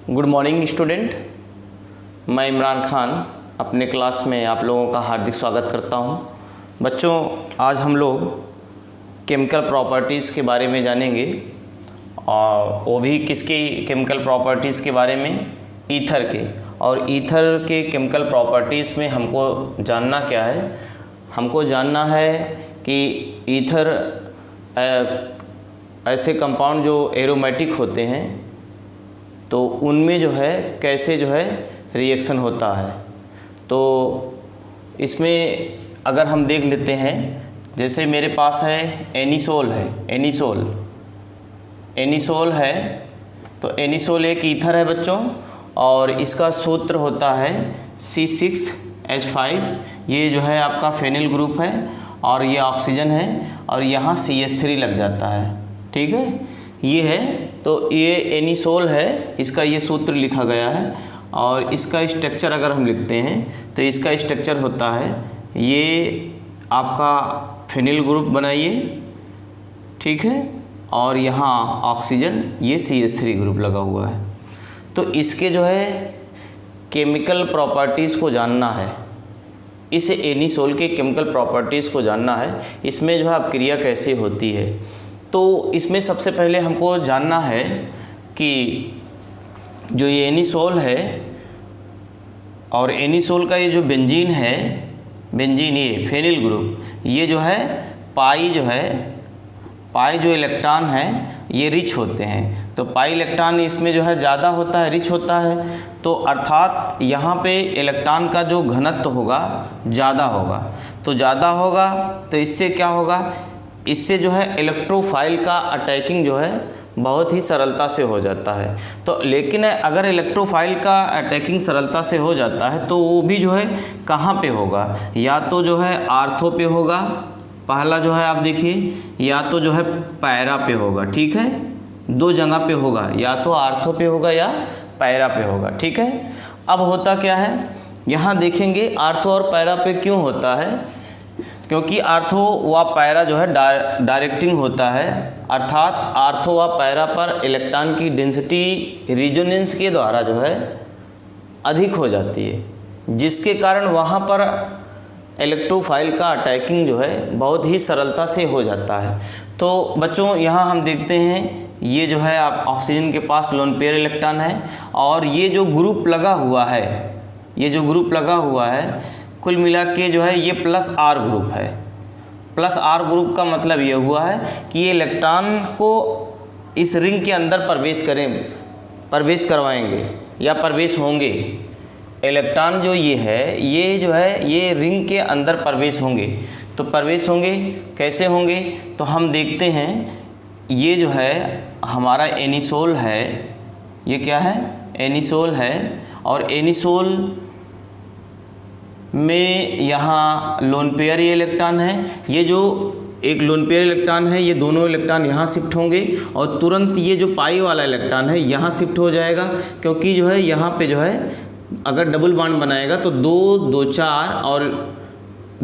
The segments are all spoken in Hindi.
गुड मॉर्निंग स्टूडेंट, मैं इमरान खान अपने क्लास में आप लोगों का हार्दिक स्वागत करता हूं। बच्चों, आज हम लोग केमिकल प्रॉपर्टीज़ के बारे में जानेंगे, और वो भी किसकी केमिकल प्रॉपर्टीज़ के बारे में, ईथर के। और ईथर के केमिकल प्रॉपर्टीज़ में हमको जानना क्या है, हमको जानना है कि ईथर ऐसे कंपाउंड जो एरोमेटिक होते हैं तो उनमें जो है कैसे जो है रिएक्शन होता है। तो इसमें अगर हम देख लेते हैं, जैसे मेरे पास है एनिसोल है, तो एनिसोल एक ईथर है बच्चों, और इसका सूत्र होता है C6H5। ये जो है आपका फेनिल ग्रुप है और ये ऑक्सीजन है, और यहाँ CH3 लग जाता है। ठीक है, ये है, तो ये एनिसोल है, इसका ये सूत्र लिखा गया है। और इसका स्ट्रक्चर अगर हम लिखते हैं तो इसका स्ट्रक्चर होता है, ये आपका फेनिल ग्रुप बनाइए, ठीक है, और यहाँ ऑक्सीजन, ये CH3 ग्रुप लगा हुआ है। तो इसके जो है केमिकल प्रॉपर्टीज़ को जानना है, इस एनिसोल के केमिकल प्रॉपर्टीज़ को जानना है, इसमें जो है अपक्रिया कैसे होती है। तो इसमें सबसे पहले हमको जानना है कि जो ये एनिसोल है और एनिसोल का ये जो बेंजीन है, बेंजीन ये फेनिल ग्रुप, ये जो है पाई जो इलेक्ट्रॉन है ये रिच होते हैं। तो पाई इलेक्ट्रॉन इसमें जो है ज़्यादा होता है, रिच होता है। तो अर्थात यहाँ पे इलेक्ट्रॉन का जो घनत्व होगा ज़्यादा होगा। तो ज़्यादा होगा तो इससे क्या होगा, इससे जो है इलेक्ट्रोफाइल का अटैकिंग जो है बहुत ही सरलता से हो जाता है। तो लेकिन अगर इलेक्ट्रोफाइल का अटैकिंग सरलता से हो जाता है तो वो भी जो है कहाँ पे होगा, या तो जो है आर्थो पे होगा, पहला जो है आप देखिए, या तो जो है पैरा पे होगा। ठीक है, दो जगह पे होगा, या तो आर्थो पे होगा या पैरा पे होगा। ठीक है, अब होता क्या है, यहाँ देखेंगे आर्थो और पैरा पे क्यों होता है, क्योंकि आर्थो व पैरा जो है डायरेक्टिंग होता है। अर्थात आर्थो व पैरा पर इलेक्ट्रॉन की डेंसिटी रिजोनेंस के द्वारा जो है अधिक हो जाती है, जिसके कारण वहाँ पर इलेक्ट्रोफाइल का अटैकिंग जो है बहुत ही सरलता से हो जाता है। तो बच्चों, यहाँ हम देखते हैं, ये जो है आप ऑक्सीजन के पास लोन पेयर इलेक्ट्रॉन है, और ये जो ग्रुप लगा हुआ है, कुल मिला के जो है ये +R ग्रुप है। +R ग्रुप का मतलब ये हुआ है कि ये इलेक्ट्रॉन को इस रिंग के अंदर प्रवेश करवाएंगे या प्रवेश होंगे। इलेक्ट्रॉन जो ये है, ये रिंग के अंदर प्रवेश होंगे। तो प्रवेश होंगे कैसे होंगे, तो हम देखते हैं, ये जो है हमारा एनिसोल है, ये क्या है, एनिसोल है, और एनिसोल में यहाँ लोन पेयर ये इलेक्ट्रॉन है। ये जो एक लोन पेयर इलेक्ट्रॉन है, ये दोनों इलेक्ट्रॉन यहाँ शिफ्ट होंगे, और तुरंत ये जो पाई वाला इलेक्ट्रॉन है यहाँ शिफ्ट हो जाएगा, क्योंकि जो है यहाँ पे जो है अगर डबल बॉन्ड बनाएगा तो 2 2 4 और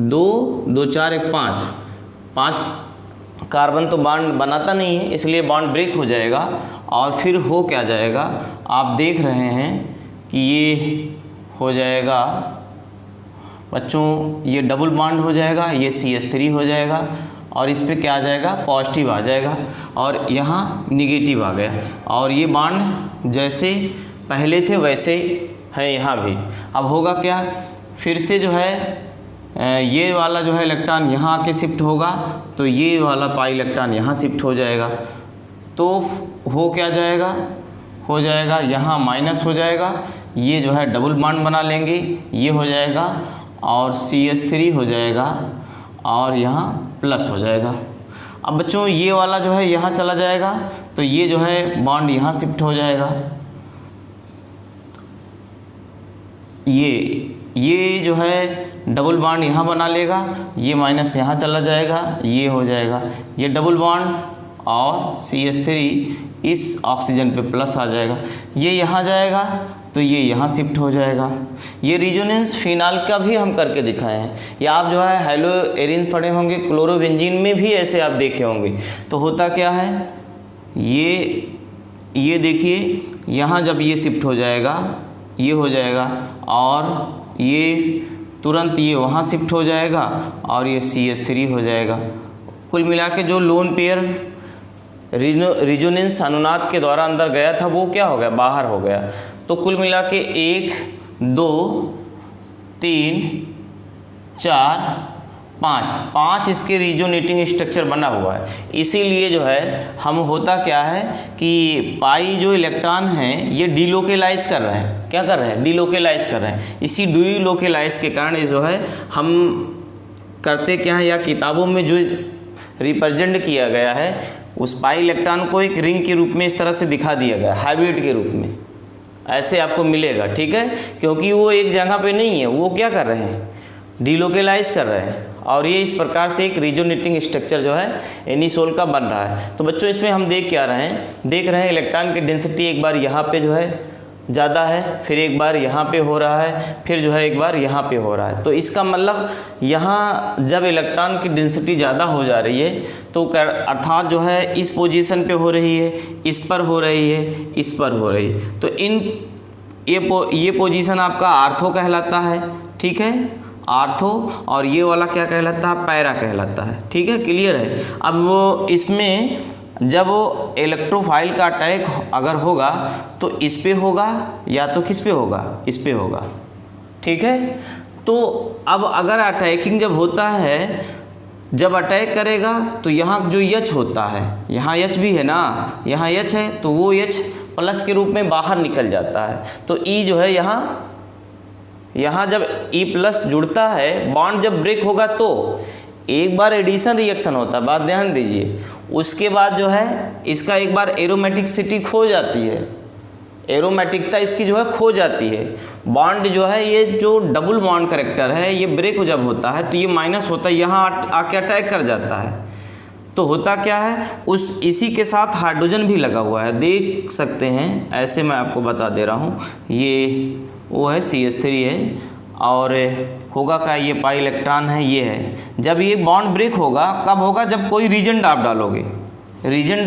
2 2 4 1 5 कार्बन तो बॉन्ड बनाता नहीं है, इसलिए बॉन्ड ब्रेक हो जाएगा। और फिर हो क्या जाएगा, आप देख रहे हैं कि ये हो जाएगा बच्चों, ये डबल बॉन्ड हो जाएगा, ये CH3 हो जाएगा, और इस पे क्या आ जाएगा, पॉजिटिव आ जाएगा, और यहाँ निगेटिव आ गया। और ये बॉन्ड जैसे पहले थे वैसे है यहाँ भी। अब होगा क्या, फिर से जो है ये वाला जो है इलेक्ट्रॉन यहाँ आके शिफ्ट होगा, तो ये वाला पाई इलेक्ट्रॉन यहाँ शिफ्ट हो जाएगा। तो हो क्या जाएगा, हो जाएगा यहाँ माइनस हो जाएगा, ये जो है डबल बॉन्ड बना लेंगे, ये हो जाएगा, और CH3 हो जाएगा, और यहाँ प्लस हो जाएगा। अब बच्चों, ये वाला जो है यहाँ चला जाएगा, तो ये जो है बॉन्ड यहाँ शिफ्ट हो जाएगा, ये जो है डबल बॉन्ड यहाँ बना लेगा, ये माइनस यहाँ चला जाएगा, ये हो जाएगा, ये डबल बॉन्ड, और CH3 इस ऑक्सीजन पे प्लस आ जाएगा, ये यहाँ जाएगा, तो ये यहाँ शिफ्ट हो जाएगा। ये रिजोनेंस फिनाल का भी हम करके दिखाए हैं, या आप जो है हेलो एरिन्स पढ़े होंगे, क्लोरोबेंजीन में भी ऐसे आप देखे होंगे। तो होता क्या है, ये देखिए यहाँ जब ये शिफ्ट हो जाएगा, ये हो जाएगा, और ये तुरंत ये वहाँ शिफ्ट हो जाएगा और ये CH3 हो जाएगा। कुल मिला के जो लोन पेयर रिजोनेंस अनुनाद के द्वारा अंदर गया था वो क्या हो गया, बाहर हो गया। तो कुल मिला के 1 2 3 4 5 इसके रिजोनेटिंग स्ट्रक्चर बना हुआ है। इसीलिए जो है हम होता क्या है कि पाई जो इलेक्ट्रॉन हैं ये डीलोकेलाइज कर रहे हैं, क्या कर रहे हैं, डीलोकेलाइज कर रहे हैं। इसी डीलोकेलाइज के कारण ये जो है हम करते क्या है, या किताबों में जो रिप्रेजेंट किया गया है उस पाई इलेक्ट्रॉन को एक रिंग के रूप में इस तरह से दिखा दिया गया, हाइब्रिड के रूप में ऐसे आपको मिलेगा, ठीक है। क्योंकि वो एक जगह पे नहीं है, वो क्या कर रहे हैं, डीलोकेलाइज कर रहे हैं, और ये इस प्रकार से एक रिजोनेटिंग स्ट्रक्चर जो है एनिसोल का बन रहा है। तो बच्चों इसमें हम देख क्या रहे हैं, देख रहे हैं इलेक्ट्रॉन की डेंसिटी एक बार यहाँ पे जो है ज़्यादा है, फिर एक बार यहाँ पे हो रहा है, फिर जो है एक बार यहाँ पे हो रहा है। तो इसका मतलब यहाँ जब इलेक्ट्रॉन की डेंसिटी ज़्यादा हो जा रही है तो अर्थात जो है इस पोजीशन पे हो रही है, इस पर हो रही है, इस पर हो रही है। तो ये पोजीशन आपका आर्थो कहलाता है, ठीक है, आर्थो, और ये वाला क्या कहलाता है, पैरा कहलाता है, ठीक है, क्लियर है। अब वो इसमें जब वो इलेक्ट्रोफाइल का अटैक अगर होगा तो इस पे होगा या तो किस पे होगा, इस पे होगा, ठीक है। तो अब अगर अटैकिंग जब होता है, जब अटैक करेगा तो यहाँ जो H होता है, यहाँ H भी है ना, यहाँ H है तो वो H प्लस के रूप में बाहर निकल जाता है। तो E जो है यहाँ जब E प्लस जुड़ता है, बॉन्ड जब ब्रेक होगा तो एक बार एडिशन रिएक्शन होता है, बात ध्यान दीजिए। उसके बाद जो है इसका एक बार एरोमेटिकसिटी खो जाती है, एरोमेटिकता इसकी जो है खो जाती है। बॉन्ड जो है ये जो डबल बॉन्ड करेक्टर है ये ब्रेक जब होता है तो ये माइनस होता है, यहाँ आके अटैक कर जाता है। तो होता क्या है, इसी के साथ हाइड्रोजन भी लगा हुआ है, देख सकते हैं, ऐसे मैं आपको बता दे रहा हूँ। ये वो है CH3 है, और होगा क्या, ये पाई इलेक्ट्रॉन है, ये है। जब ये बॉन्ड ब्रेक होगा, कब होगा, जब कोई रीजन आप डालोगे, रीजन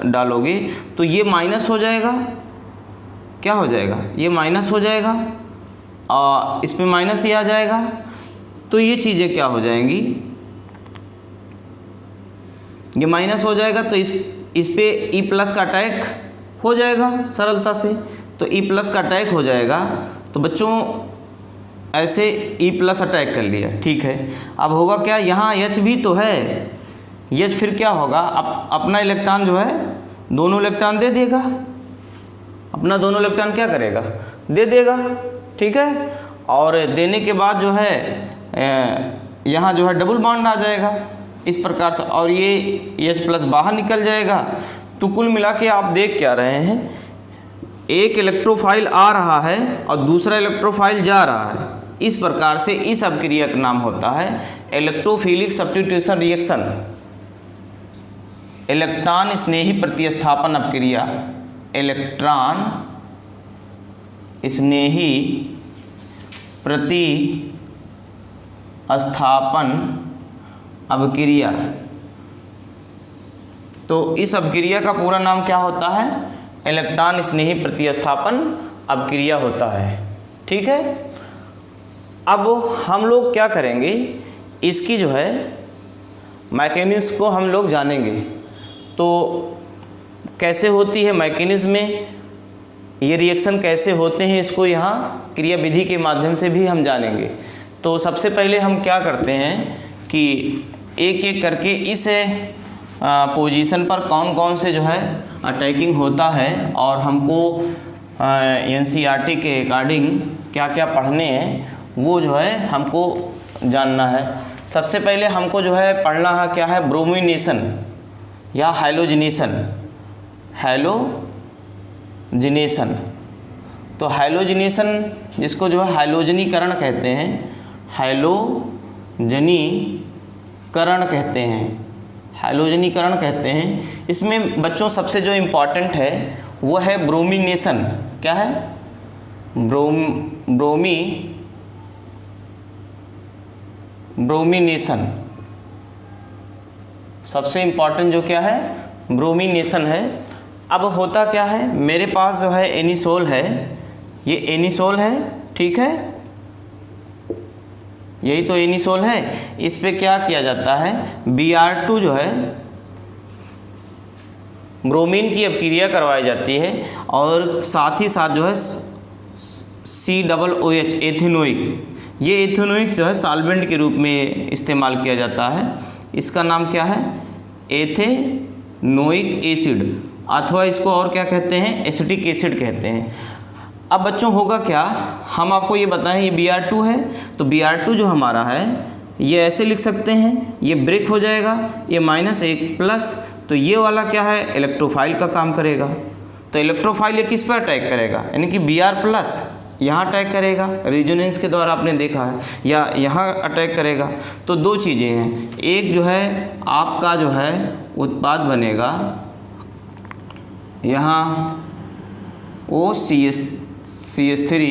डालोगे तो ये माइनस हो जाएगा, क्या हो जाएगा, ये माइनस हो जाएगा, और इसमें माइनस ही आ जाएगा। तो ये चीज़ें क्या हो जाएंगी, ये माइनस हो जाएगा, तो इस पे E प्लस का अटैक हो जाएगा सरलता से। तो E प्लस का अटैक हो जाएगा, तो बच्चों ऐसे E प्लस अटैक कर लिया, ठीक है। अब होगा क्या, यहाँ H भी तो है, H फिर क्या होगा, अपना इलेक्ट्रॉन जो है दोनों इलेक्ट्रॉन दे देगा, अपना दोनों इलेक्ट्रॉन क्या करेगा, दे देगा, ठीक है। और देने के बाद जो है यहाँ जो है डबल बॉन्ड आ जाएगा इस प्रकार से, और ये H प्लस बाहर निकल जाएगा। तो कुल मिला के आप देख क्या रहे हैं, एक इलेक्ट्रोफाइल आ रहा है और दूसरा इलेक्ट्रोफाइल जा रहा है। इस प्रकार से इस अपक्रिया का नाम होता है इलेक्ट्रोफिलिक सब्स्टिट्यूशन रिएक्शन, इलेक्ट्रॉन स्नेही प्रतिस्थापन अपक्रिया, इलेक्ट्रॉन स्नेही प्रतिस्थापन अपक्रिया। तो इस अपक्रिया का पूरा नाम क्या होता है, इलेक्ट्रॉन स्नेही प्रतिस्थापन अपक्रिया होता है, ठीक है। अब हम लोग क्या करेंगे, इसकी जो है मैकेनिज्म को हम लोग जानेंगे। तो कैसे होती है मैकेनिज्म में, ये रिएक्शन कैसे होते हैं, इसको यहाँ क्रिया विधि के माध्यम से भी हम जानेंगे। तो सबसे पहले हम क्या करते हैं कि एक एक करके इस पोजीशन पर कौन कौन से जो है अटैकिंग होता है, और हमको NCERT के अकॉर्डिंग क्या क्या पढ़ने हैं वो जो है हमको जानना है। सबसे पहले हमको जो है पढ़ना है क्या है, ब्रोमिनेशन या हाइलोजिनेशन, हाइलोजिनेशन। तो हाइलोजिनेशन जिसको जो है हाइलोजनीकरण कहते हैं, हाइलोजनीकरण कहते हैं, हाइलोजनीकरण कहते हैं। इसमें बच्चों सबसे जो इम्पॉर्टेंट है वो है ब्रोमिनेशन। क्या है, ब्रोमिनेशन। सबसे इम्पॉर्टेंट जो क्या है, ब्रोमिनेशन है। अब होता क्या है, मेरे पास जो है एनिसोल है, ये एनिसोल है, ठीक है, यही तो एनिसोल है। इस पे क्या किया जाता है, Br2 जो है ब्रोमीन की अपक्रिया करवाई जाती है और साथ ही साथ जो है COOH एथेनोइक, ये एथेनोइक जो है सॉल्वेंट के रूप में इस्तेमाल किया जाता है। इसका नाम क्या है, एथेनोइक एसिड, अथवा इसको और क्या कहते हैं, एसिटिक एसिड कहते हैं। अब बच्चों होगा क्या, हम आपको ये बताएं, ये Br2 है, तो Br2 जो हमारा है ये ऐसे लिख सकते हैं, ये ब्रेक हो जाएगा, ये -1+, तो ये वाला क्या है, इलेक्ट्रोफाइल का काम करेगा। तो इलेक्ट्रोफाइल ये किस पर अटैक करेगा, यानी कि Br+ यहाँ अटैक करेगा, रेजोनेंस के द्वारा आपने देखा है, या यहाँ अटैक करेगा। तो दो चीज़ें हैं, एक जो है आपका जो है उत्पाद बनेगा यहाँ OCH3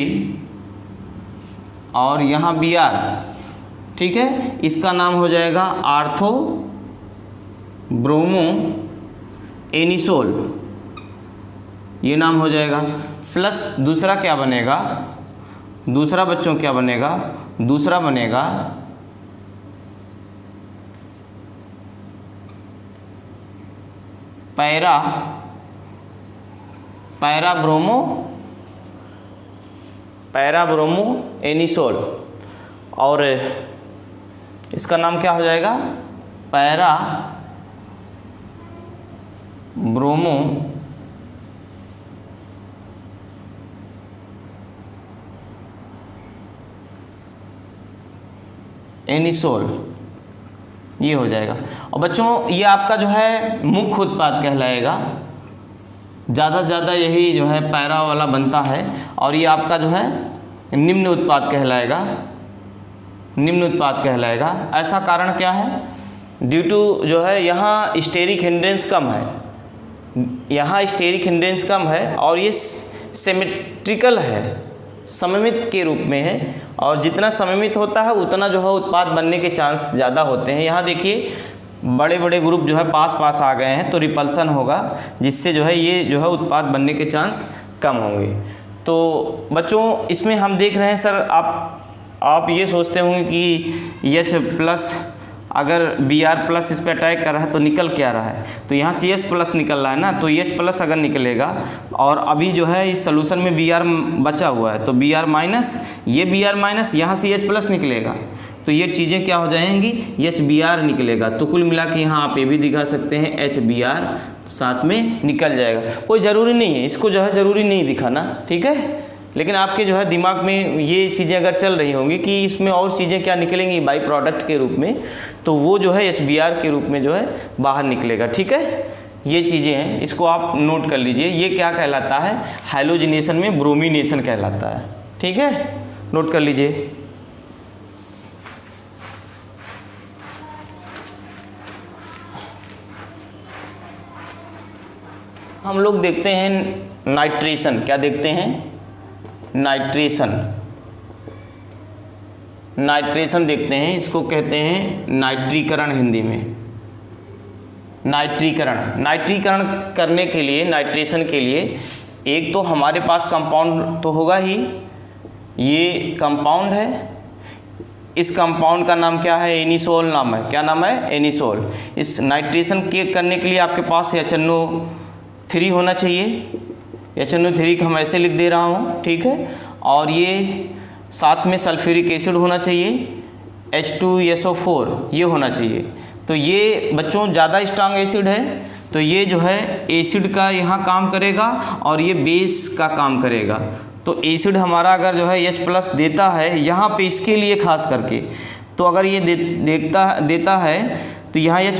और यहाँ Br, ठीक है, इसका नाम हो जाएगा आर्थो ब्रोमो एनिसोल, ये नाम हो जाएगा। प्लस दूसरा क्या बनेगा, दूसरा बच्चों क्या बनेगा, दूसरा बनेगा पैराब्रोमो एनिसोल, और इसका नाम क्या हो जाएगा, पैराब्रोमो एनिसोल, ये हो जाएगा। और बच्चों ये आपका जो है मुख्य उत्पाद कहलाएगा, ज़्यादा से ज़्यादा यही जो है पैरा वाला बनता है, और ये आपका जो है निम्न उत्पाद कहलाएगा, निम्न उत्पाद कहलाएगा। ऐसा कारण क्या है, ड्यू टू जो है यहाँ स्टेरिक हिंड्रेंस कम है, यहाँ स्टेरिक हिंड्रेंस कम है, और ये सिमेट्रिकल है, सममित के रूप में है, और जितना सममित होता है उतना जो है उत्पाद बनने के चांस ज़्यादा होते हैं। यहाँ देखिए बड़े बड़े ग्रुप जो है पास पास आ गए हैं, तो रिपल्सन होगा, जिससे जो है ये जो है उत्पाद बनने के चांस कम होंगे। तो बच्चों इसमें हम देख रहे हैं सर, आप ये सोचते होंगे कि H+ अगर Br+ इस पर अटैक कर रहा है तो निकल क्या रहा है, तो यहाँ CH+ निकल रहा है ना, तो H+ अगर निकलेगा, और अभी जो है इस सोल्यूशन में Br बचा हुआ है, तो Br-, ये Br-, यहाँ CH+ निकलेगा, तो ये चीज़ें क्या हो जाएंगी, HBr निकलेगा। तो कुल मिला के यहाँ आप ये भी दिखा सकते हैं HBr साथ में निकल जाएगा। कोई ज़रूरी नहीं है, इसको जो है ज़रूरी नहीं दिखाना, ठीक है, लेकिन आपके जो है दिमाग में ये चीज़ें अगर चल रही होंगी कि इसमें और चीज़ें क्या निकलेंगी बाई प्रोडक्ट के रूप में, तो वो जो है HBr के रूप में जो है बाहर निकलेगा, ठीक है। ये चीज़ें हैं, इसको आप नोट कर लीजिए, ये क्या कहलाता है, हाइलोजिनेशन में ब्रोमिनेशन कहलाता है, ठीक है, नोट कर लीजिए। हम लोग देखते हैं नाइट्रेशन, क्या देखते हैं, नाइट्रेशन देखते हैं, इसको कहते हैं नाइट्रीकरण हिंदी में। नाइट्रीकरण करने के लिए, नाइट्रेशन के लिए एक तो हमारे पास कंपाउंड तो होगा ही, ये कंपाउंड है, इस कंपाउंड का नाम क्या है, एनिसोल नाम है, क्या नाम है, एनिसोल। इस नाइट्रेशन के करने के लिए आपके पास HNO3 होना चाहिए, HNO3 का हम ऐसे लिख दे रहा हूँ, ठीक है, और ये साथ में सल्फ्यूरिक एसिड होना चाहिए, H2SO4 ये होना चाहिए। तो ये बच्चों ज़्यादा स्ट्रांग एसिड है, तो ये जो है एसिड का यहाँ काम करेगा और ये बेस का काम करेगा। तो एसिड हमारा अगर जो है H+ देता है यहाँ पे, इसके लिए खास करके, तो अगर ये देता है तो यहाँ H+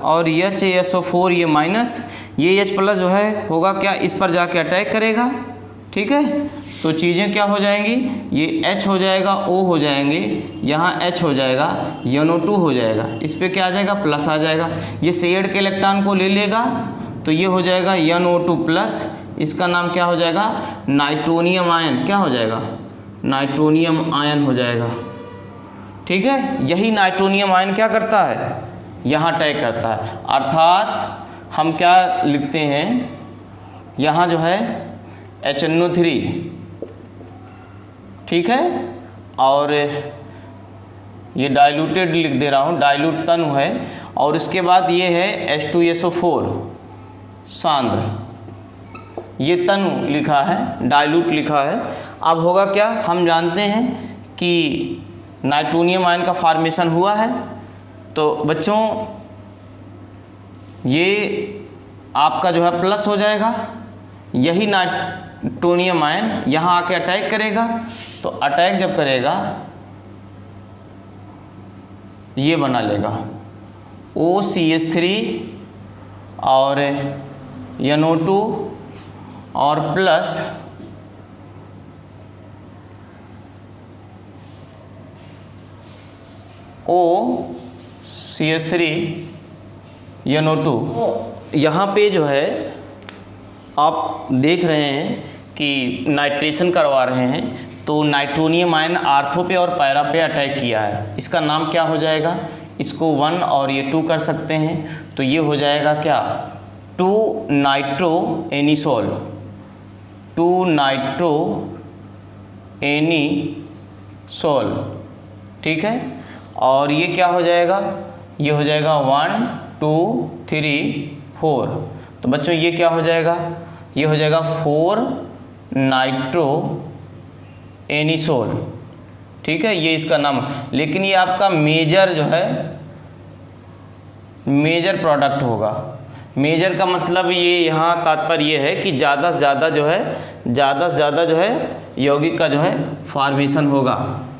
और HSO4 ये माइनस, ये H+ जो है होगा क्या, इस पर जाके अटैक करेगा, ठीक है। तो चीज़ें क्या हो जाएंगी, ये H हो जाएगा, O हो जाएंगे, यहाँ H हो जाएगा, NO2 हो जाएगा, इस पर क्या आ जाएगा, प्लस आ जाएगा, ये शेयर्ड के इलेक्ट्रॉन को ले लेगा, तो ये हो जाएगा NO2+, इसका नाम क्या हो जाएगा, नाइट्रोनियम आयन, क्या हो जाएगा, नाइट्रोनियम आयन हो जाएगा, ठीक है। यही नाइट्रोनियम आयन क्या करता है, यहाँ अटैक करता है, अर्थात हम क्या लिखते हैं, यहाँ जो है HNO3, ठीक है, और ये डाइल्यूटेड लिख दे रहा हूँ, डाइल्यूट तनु है, और इसके बाद ये है H2SO4 सांद्र, ये तनु लिखा है, डाइल्यूट लिखा है। अब होगा क्या, हम जानते हैं कि नाइट्रोनियम आयन का फॉर्मेशन हुआ है, तो बच्चों ये आपका जो है प्लस हो जाएगा, यही नाइट्रोनियम आयन यहाँ आके अटैक करेगा, तो अटैक जब करेगा ये बना लेगा OCH3 और NO2 और प्लस OCH3 NO2। यहाँ पे जो है आप देख रहे हैं कि नाइट्रेशन करवा रहे हैं, तो नाइट्रोनियम आयन आर्थो पे और पैरा पे अटैक किया है, इसका नाम क्या हो जाएगा, इसको 1 और ये 2 कर सकते हैं, तो ये हो जाएगा क्या 2 नाइट्रो एनिसोल, 2 नाइट्रो एनिसोल, ठीक है। और ये क्या हो जाएगा, ये हो जाएगा 1 2 3 4, तो बच्चों ये क्या हो जाएगा, ये हो जाएगा 4 नाइट्रो एनिसोल, ठीक है, ये इसका नाम। लेकिन ये आपका मेजर जो है मेजर प्रोडक्ट होगा। मेजर का मतलब ये यहाँ तात्पर्य ये है कि ज़्यादा से ज़्यादा जो है यौगिक का जो है फॉर्मेशन होगा,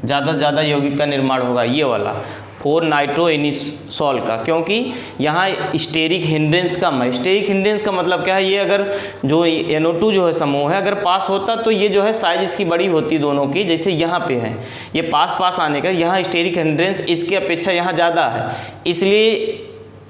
ज़्यादा से ज़्यादा यौगिक का निर्माण होगा, ये वाला 4 नाइट्रो एनिसोल का, क्योंकि यहाँ स्टेरिक हिंड्रेंस कम है। स्टेरिक हिंड्रेंस का मतलब क्या है, ये अगर जो NO2 जो है समूह है अगर पास होता तो ये जो है साइज इसकी बड़ी होती दोनों की, जैसे यहाँ पे है ये पास आने का, यहाँ स्टेरिक हिंड्रेंस इसकी अपेक्षा यहाँ ज़्यादा है, इसलिए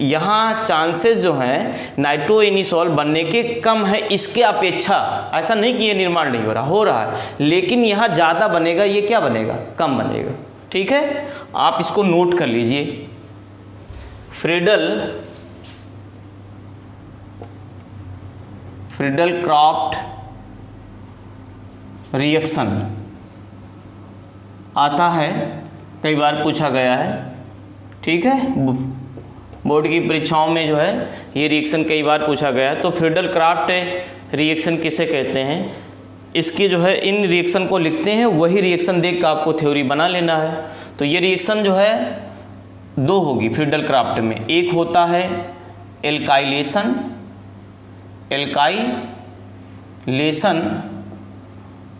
यहाँ चांसेस जो हैं नाइट्रो एनिसोल बनने के कम है इसके अपेक्षा। ऐसा नहीं कि ये निर्माण नहीं हो रहा, हो रहा है, लेकिन यहाँ ज़्यादा बनेगा, ये क्या बनेगा, कम बनेगा, ठीक है। आप इसको नोट कर लीजिए, फ्रीडल क्राफ्ट रिएक्शन आता है, कई बार पूछा गया है, ठीक है, बोर्ड की परीक्षाओं में जो है ये रिएक्शन कई बार पूछा गया है। तो फ्रीडल क्राफ्ट रिएक्शन किसे कहते हैं, इसके जो है इन रिएक्शन को लिखते हैं, वही रिएक्शन देख कर आपको थ्योरी बना लेना है। तो ये रिएक्शन जो है 2 होगी फ्रीडल क्राफ्ट में, एक होता है एल्काइलेशन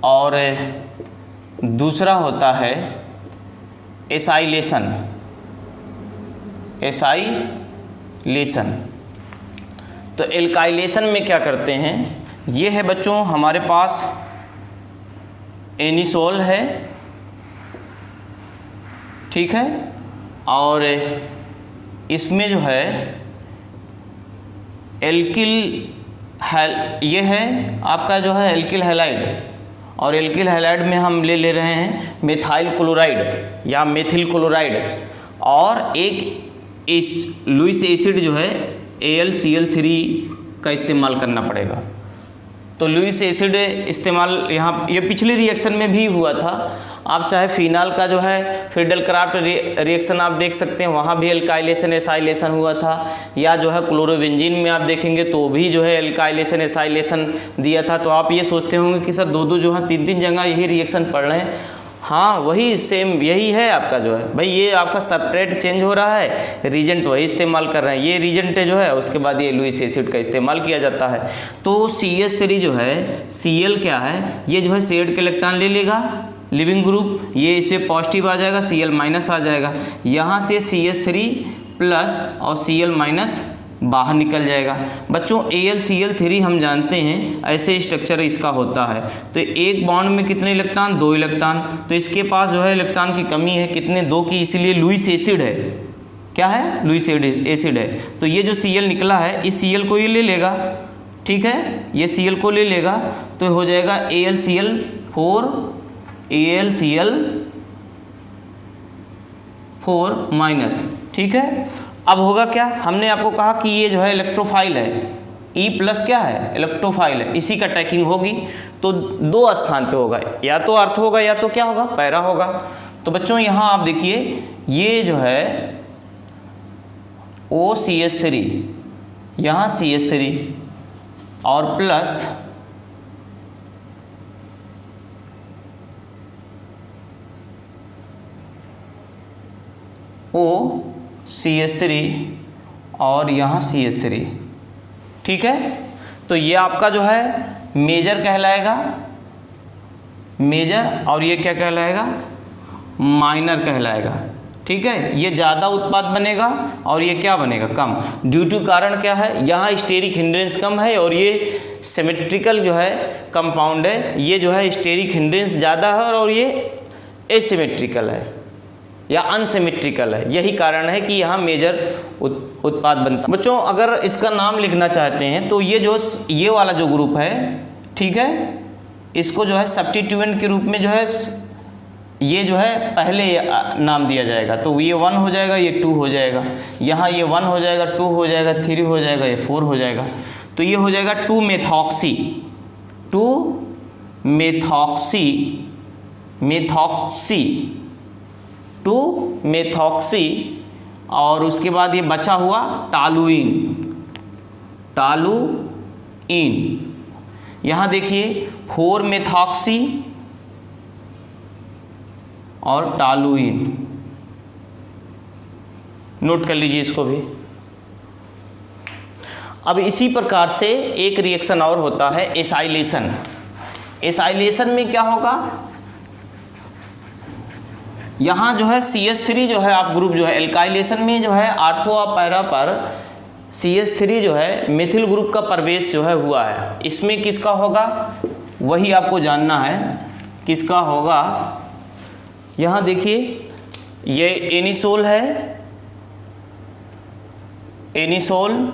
और दूसरा होता है एसाइलेशन। तो एल्काइलेशन में क्या करते हैं, ये है बच्चों हमारे पास एनिसोल है, ठीक है, और इसमें जो है ये है आपका जो है एल्किल हैलाइड, और एल्किल हैलाइड में हम ले रहे हैं मेथाइल क्लोराइड या मेथिल क्लोराइड, और एक इस लुईस एसिड जो है AlCl3 का इस्तेमाल करना पड़ेगा। तो लुईस एसिड इस्तेमाल यहाँ ये पिछले रिएक्शन में भी हुआ था, आप चाहे फिनाल का जो है फ्रीडल क्राफ्ट रिएक्शन आप देख सकते हैं, वहाँ भी एल्काइलेशन एसाइलेशन हुआ था, या जो है क्लोरोबेंजीन में आप देखेंगे तो भी जो है एल्काइलेशन एसाइलेशन दिया था। तो आप ये सोचते होंगे कि सर 2 जो है 3 जगह यही रिएक्शन पढ़ रहे हैं, हाँ वही सेम यही है आपका जो है भाई, ये आपका सेपरेट चेंज हो रहा है, रीजेंट वही इस्तेमाल कर रहे हैं, ये रीजेंट जो है उसके बाद ये लुईस एसिड का इस्तेमाल किया जाता है। तो CH3 जो है Cl क्या है, ये जो है शेयर्ड के इलेक्ट्रॉन ले लेगा लिविंग ग्रुप, ये इसे पॉजिटिव आ जाएगा, Cl माइनस आ जाएगा, यहाँ से CH3 प्लस और Cl माइनस बाहर निकल जाएगा। बच्चों AlCl3 हम जानते हैं ऐसे स्ट्रक्चर इसका होता है, तो एक बॉन्ड में कितने इलेक्ट्रॉन, 2 इलेक्ट्रॉन, तो इसके पास जो है इलेक्ट्रॉन की कमी है, कितने, 2 की, इसीलिए लुईस एसिड है, क्या है, लुईस एसिड है। तो ये जो Cl निकला है इस Cl को ये ले लेगा, ठीक है, ये Cl को ले लेगा, तो हो जाएगा AlCl4 माइनस, ठीक है। अब होगा क्या, हमने आपको कहा कि ये जो है इलेक्ट्रोफाइल है, E प्लस क्या है, इलेक्ट्रोफाइल है, इसी का अटैकिंग होगी तो 2 स्थान पे होगा, या तो अर्थ होगा या तो क्या होगा, पैरा होगा। तो बच्चों यहाँ आप देखिए ये जो है OCH3, यहाँ CH3 और प्लस OCH3 और यहाँ CH3, ठीक है। तो ये आपका जो है मेजर कहलाएगा, मेजर, और ये क्या कहलाएगा, माइनर कहलाएगा, ठीक है। ये ज़्यादा उत्पाद बनेगा और ये क्या बनेगा, कम। ड्यू टू कारण क्या है, यहाँ स्टेरिक हिंड्रेंस कम है और ये सिमेट्रिकल जो है कंपाउंड है, ये जो है स्टेरिक हिंड्रेंस ज़्यादा है और ये एसिमेट्रिकल है या अनसिमेट्रिकल है। यही कारण है कि यहाँ मेजर उत्पाद बनता है। बच्चों अगर इसका नाम लिखना चाहते हैं तो ये वाला जो ग्रुप है, ठीक है, इसको जो है सब्स्टिट्यूएंट के रूप में जो है ये जो है पहले नाम दिया जाएगा। तो ये 1 हो जाएगा, ये 2 हो जाएगा, यहाँ ये 1 हो जाएगा, 2 हो जाएगा, 3 हो जाएगा, ये 4 हो जाएगा। तो ये हो जाएगा 2-मेथॉक्सी, 2-मेथॉक्सी, और उसके बाद ये बचा हुआ टालुइन। यहाँ देखिए 4-मेथॉक्सी और टालुइन, नोट कर लीजिए इसको भी। अब इसी प्रकार से एक रिएक्शन और होता है एसाइलेशन। एसाइलेशन में क्या होगा, यहाँ जो है CH3 जो है आप ग्रुप जो है एल्काइलेशन में जो है आर्थो और पैरा पर CH3 जो है मेथिल ग्रुप का प्रवेश जो है हुआ है। इसमें किसका होगा वही आपको जानना है, किसका होगा। यहाँ देखिए ये एनिसोल है, एनिसोल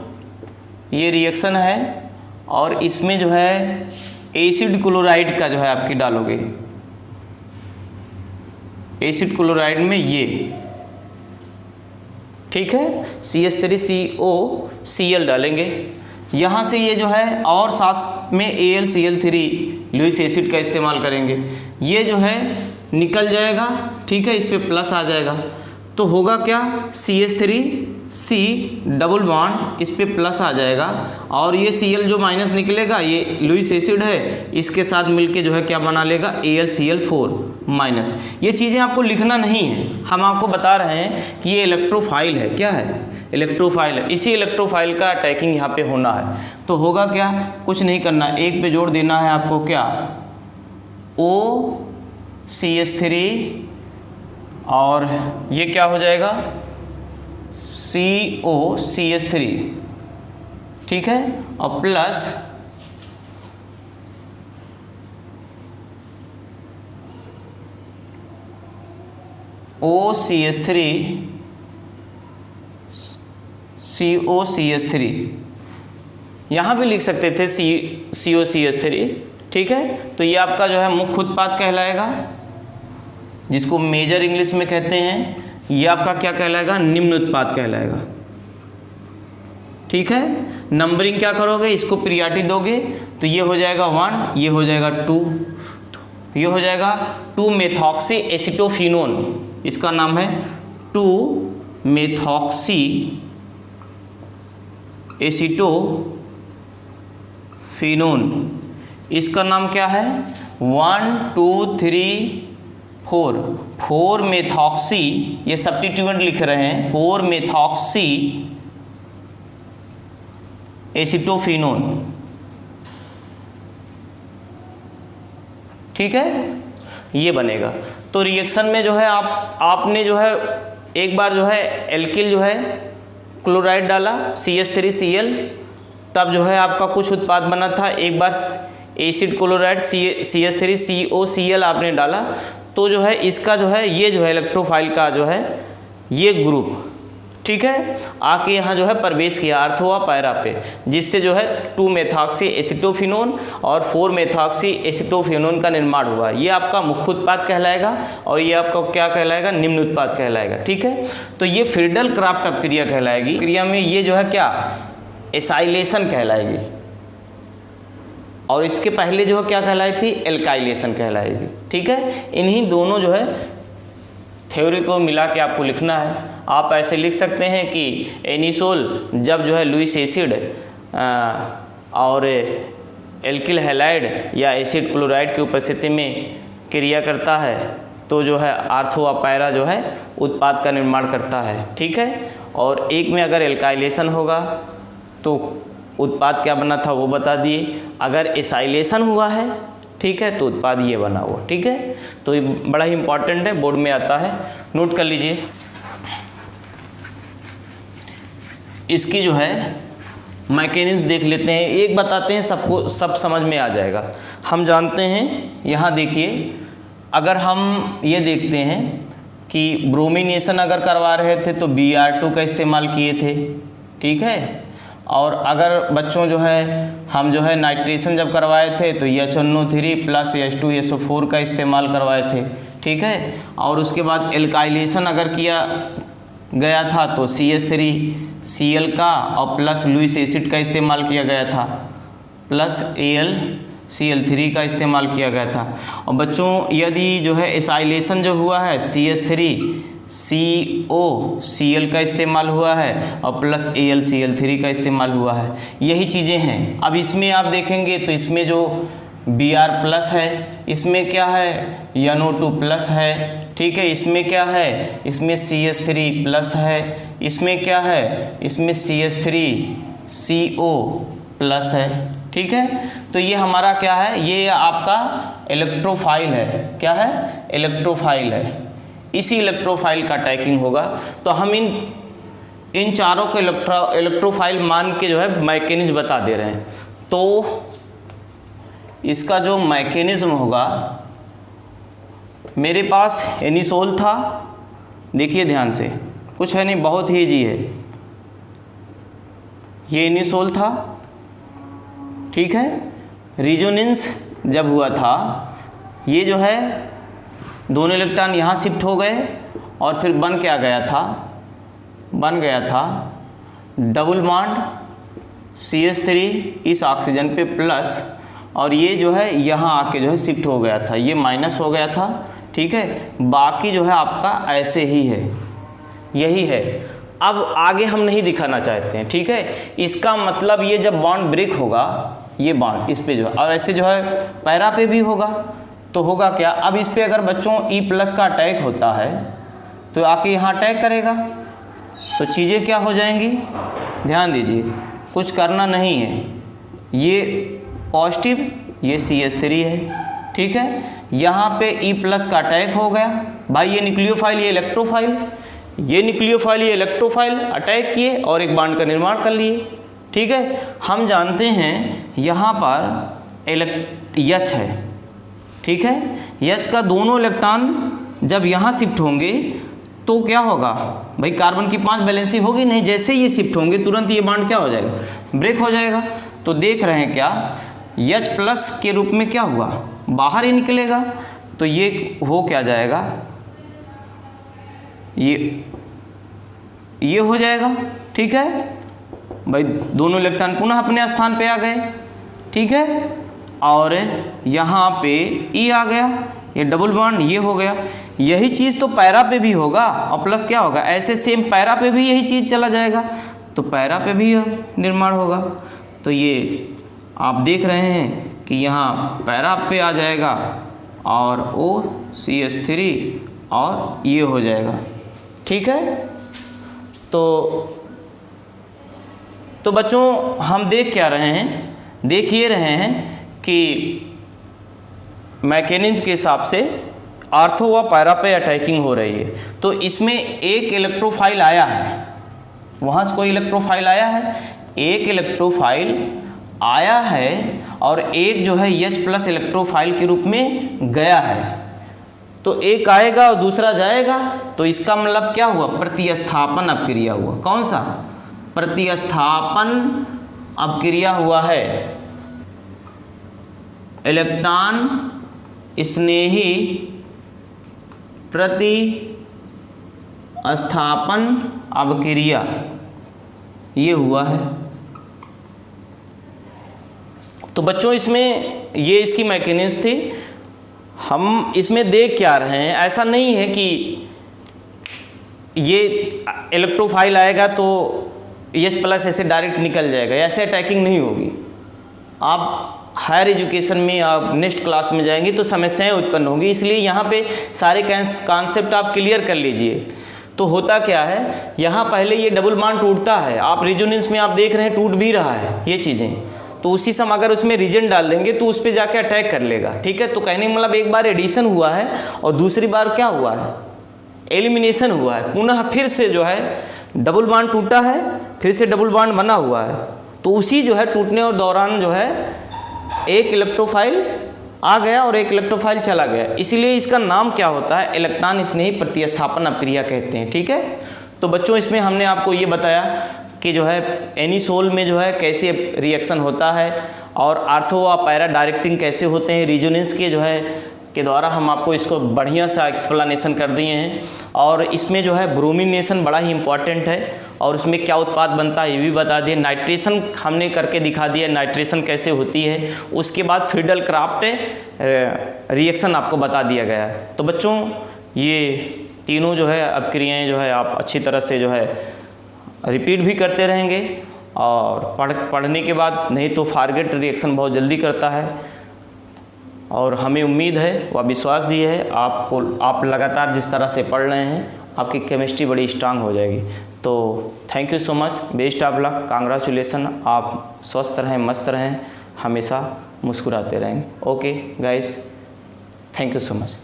ये रिएक्शन है और इसमें जो है एसिड क्लोराइड का जो है आपकी डालोगे, एसिड क्लोराइड में ये, ठीक है, CH3COCl डालेंगे। यहाँ से ये जो है और साथ में AlCl3 लुईस एसिड का इस्तेमाल करेंगे, ये जो है निकल जाएगा, ठीक है, इस पे प्लस आ जाएगा तो होगा क्या, CH3C डबल बॉन्ड, इस पे प्लस आ जाएगा और ये Cl जो माइनस निकलेगा ये लुईस एसिड है, इसके साथ मिलके जो है क्या बना लेगा, AlCl4 माइनस। ये चीज़ें आपको लिखना नहीं है, हम आपको बता रहे हैं कि ये इलेक्ट्रोफाइल है, क्या है, इलेक्ट्रोफाइल है। इसी इलेक्ट्रोफाइल का अटैकिंग यहाँ पे होना है तो होगा क्या, कुछ नहीं करना, एक पे जोड़ देना है आपको, क्या, OCH3 और ये क्या हो जाएगा, COCH3, ठीक है, और प्लस OCH3 COCH3, यहाँ भी लिख सकते थे COCH3, ठीक है। तो ये आपका जो है मुख्य उत्पाद कहलाएगा, जिसको मेजर इंग्लिश में कहते हैं। ये आपका क्या कहलाएगा, निम्न उत्पाद कहलाएगा, ठीक है। नंबरिंग क्या करोगे, इसको पीरियड दोगे तो ये हो जाएगा 1, ये हो जाएगा 2, ये हो जाएगा 2-मेथॉक्सी एसिटोफिनोन, इसका नाम है 2-मेथॉक्सी एसिटोफिनोन, इसका नाम क्या है, 1 2 3 4-मेथॉक्सी, ये सब्स्टिट्यूएंट लिख रहे हैं, 4-मेथॉक्सी एसिटोफिनोन, ठीक है, ये बनेगा। तो रिएक्शन में जो है आपने जो है एक बार जो है एल्किल जो है क्लोराइड डाला CH3Cl, तब जो है आपका कुछ उत्पाद बना था, एक बार एसिड क्लोराइड CH3COCl आपने डाला तो जो है इसका जो है ये जो है इलेक्ट्रोफाइल का जो है ये ग्रुप, ठीक है, आके यहाँ जो है प्रवेश किया आर्थो पैरा पे, जिससे जो है 2-मेथॉक्सी एसिटोफिनोन और 4-मेथॉक्सी एसिटोफिनोन का निर्माण हुआ। ये आपका मुख्य उत्पाद कहलाएगा और ये आपका क्या कहलाएगा, निम्न उत्पाद कहलाएगा, ठीक है। तो ये फ्रीडल क्राफ्ट अपक्रिया कहलाएगी। क्रिया में ये जो है क्या, एसाइलेशन कहलाएगी, और इसके पहले जो है क्या कहलाई थी, एल्काइलेशन कहलाएगी। ठीक है, इन्हीं दोनों जो है थ्योरी को मिला के आपको लिखना है। आप ऐसे लिख सकते हैं कि एनिसोल जब जो है लुईस एसिड और एल्किल हैलाइड या एसिड क्लोराइड की उपस्थिति में क्रिया करता है तो जो है आर्थो व पैरा जो है उत्पाद का निर्माण करता है। ठीक है, और एक में अगर एल्काइलेशन होगा तो उत्पाद क्या बना था वो बता दिए, अगर एसाइलेशन हुआ है, ठीक है, तो उत्पाद ये बना हुआ। ठीक है, तो ये बड़ा ही इंपॉर्टेंट है, बोर्ड में आता है, नोट कर लीजिए। इसकी जो है मैकेनिज्म देख लेते हैं, एक बताते हैं, सबको सब समझ में आ जाएगा। हम जानते हैं, यहाँ देखिए, अगर हम ये देखते हैं कि ब्रोमिनेशन अगर करवा रहे थे तो Br2 का इस्तेमाल किए थे। ठीक है, और अगर बच्चों जो है हम जो है नाइट्रेशन जब करवाए थे तो HNO3 प्लस H2SO4 का इस्तेमाल करवाए थे। ठीक है, और उसके बाद एल्काइलेशन अगर किया गया था तो CH3Cl का और प्लस लुईस एसिड का इस्तेमाल किया गया था, प्लस AlCl3 का इस्तेमाल किया गया था। और बच्चों यदि जो है एसाइलेशन जो हुआ है CH3COCl का इस्तेमाल हुआ है और प्लस AlCl3 का इस्तेमाल हुआ है, यही चीज़ें हैं। अब इसमें आप देखेंगे तो इसमें जो Br प्लस है, इसमें क्या है, NO2 प्लस है। ठीक है, इसमें क्या है, इसमें CH3 प्लस है, इसमें क्या है, इसमें CH3CO प्लस है। ठीक है, तो ये हमारा क्या है, ये आपका इलेक्ट्रोफाइल है। क्या है, इलेक्ट्रोफाइल है। इसी इलेक्ट्रोफाइल का अटैकिंग होगा। तो हम इन चारों को इलेक्ट्रोफाइल मान के जो है मैकेनिज्म बता दे रहे हैं। तो इसका जो मैकेनिज्म होगा, मेरे पास एनिसोल था, देखिए ध्यान से, कुछ है नहीं, बहुत ही इजी है। ये एनिसोल था, ठीक है, रिजोनेंस जब हुआ था, ये जो है दोनों इलेक्ट्रॉन यहाँ शिफ्ट हो गए और फिर बन क्या गया था, बन गया था डबल बॉन्ड CH3 इस ऑक्सीजन पे प्लस, और ये जो है यहाँ आके जो है शिफ्ट हो गया था, ये माइनस हो गया था। ठीक है, बाकी जो है आपका ऐसे ही है, यही है। अब आगे हम नहीं दिखाना चाहते हैं। ठीक है, इसका मतलब ये जब बॉन्ड ब्रेक होगा, ये बॉन्ड इस पे जो है, और ऐसे जो है पैरा पे भी होगा, तो होगा क्या, अब इस पे अगर बच्चों E+ का अटैक होता है तो आके यहाँ अटैक करेगा, तो चीज़ें क्या हो जाएंगी, ध्यान दीजिए, कुछ करना नहीं है, ये पॉजिटिव, ये CH3 है। ठीक है, यहाँ पे E+ का अटैक हो गया, भाई ये न्यूक्लियोफाइल, ये इलेक्ट्रोफाइल, ये न्यूक्लियोफाइल, ये इलेक्ट्रोफाइल अटैक किए और एक बॉन्ड का निर्माण कर लिए। ठीक है, हम जानते हैं यहाँ पर H है। ठीक है, H का दोनों इलेक्ट्रॉन जब यहाँ शिफ्ट होंगे तो क्या होगा, भाई कार्बन की 5 वैलेंसी होगी नहीं, जैसे ये शिफ्ट होंगे तुरंत ये बॉन्ड क्या हो जाएगा, ब्रेक हो जाएगा। तो देख रहे हैं क्या, H+ के रूप में क्या हुआ, बाहर ही निकलेगा, तो ये हो क्या जाएगा, ये हो जाएगा। ठीक है भाई, दोनों इलेक्ट्रॉन पुनः अपने स्थान पे आ गए। ठीक है, और यहाँ पे E आ गया, ये डबल बॉन्ड ये हो गया। यही चीज़ तो पैरा पे भी होगा, और प्लस क्या होगा, ऐसे सेम पैरा पे भी यही चीज़ चला जाएगा, तो पैरा पे भी निर्माण होगा। तो ये आप देख रहे हैं कि यहाँ पैरा पे आ जाएगा और OCH3 और ये हो जाएगा। ठीक है, तो बच्चों हम देख क्या रहे हैं, देख ये रहे हैं कि मैकेनिज्म के हिसाब से आर्थो व पैरा पे अटैकिंग हो रही है। तो इसमें एक इलेक्ट्रोफाइल आया है, वहाँ से कोई इलेक्ट्रोफाइल आया है, एक इलेक्ट्रोफाइल आया है और एक जो है H+ इलेक्ट्रोफाइल के रूप में गया है। तो एक आएगा और दूसरा जाएगा, तो इसका मतलब क्या हुआ, प्रतिस्थापन अपक्रिया हुआ। कौन सा, प्रतिस्थापन अपक्रिया हुआ है। इलेक्ट्रॉन स्नेही प्रतिस्थापन अपक्रिया ये हुआ है। तो बच्चों इसमें ये इसकी मैकेनिज्म थी। हम इसमें देख क्या रहे हैं, ऐसा नहीं है कि ये इलेक्ट्रोफाइल आएगा तो H+ ऐसे डायरेक्ट निकल जाएगा, ऐसे अटैकिंग नहीं होगी। आप हायर एजुकेशन में आप नेक्स्ट क्लास में जाएंगे तो समस्याएं उत्पन्न होंगी, इसलिए यहाँ पे सारे कॉन्सेप्ट आप क्लियर कर लीजिए। तो होता क्या है, यहाँ पहले ये डबल बॉन्ड टूटता है, आप रेजोनेंस में आप देख रहे हैं टूट भी रहा है ये चीज़ें, तो उसी समय अगर उसमें रीजन डाल देंगे तो उस पर जाके अटैक कर लेगा। ठीक है, तो कहने का मतलब एक बार एडिशन हुआ है और दूसरी बार क्या हुआ है, एलिमिनेशन हुआ है, पुनः फिर से जो है डबल बॉन्ड टूटा है, फिर से डबल बॉन्ड बना हुआ है। तो उसी जो है टूटने और दौरान जो है एक इलेक्ट्रोफाइल आ गया और एक इलेक्ट्रोफाइल चला गया, इसीलिए इसका नाम क्या होता है, इलेक्ट्रॉन स्नेही प्रतिस्थापन अपक्रिया कहते हैं। ठीक है, तो बच्चों इसमें हमने आपको ये बताया कि जो है एनिसोल में जो है कैसे रिएक्शन होता है और आर्थो व पैरा डायरेक्टिंग कैसे होते हैं, रेजोनेंस के जो है के द्वारा हम आपको इसको बढ़िया सा एक्सप्लेनेशन कर दिए हैं। और इसमें जो है ब्रोमिनेशन बड़ा ही इंपॉर्टेंट है और उसमें क्या उत्पाद बनता है ये भी बता दिए। नाइट्रेशन हमने करके दिखा दिया, नाइट्रेशन कैसे होती है। उसके बाद फ्रीडल क्राफ्ट रिएक्शन आपको बता दिया गया है। तो बच्चों ये तीनों जो है अपक्रियाएँ जो है आप अच्छी तरह से जो है रिपीट भी करते रहेंगे और पढ़ने के बाद, नहीं तो फॉरगेट रिएक्शन बहुत जल्दी करता है। और हमें उम्मीद है व विश्वास भी है आप लगातार जिस तरह से पढ़ रहे हैं आपकी केमिस्ट्री बड़ी स्ट्रांग हो जाएगी। तो thank you so much, best of luck, congratulation. आप स्वस्थ रहें, मस्त रहें, हमेशा मुस्कुराते रहेंगे। Okay guys, thank you so much.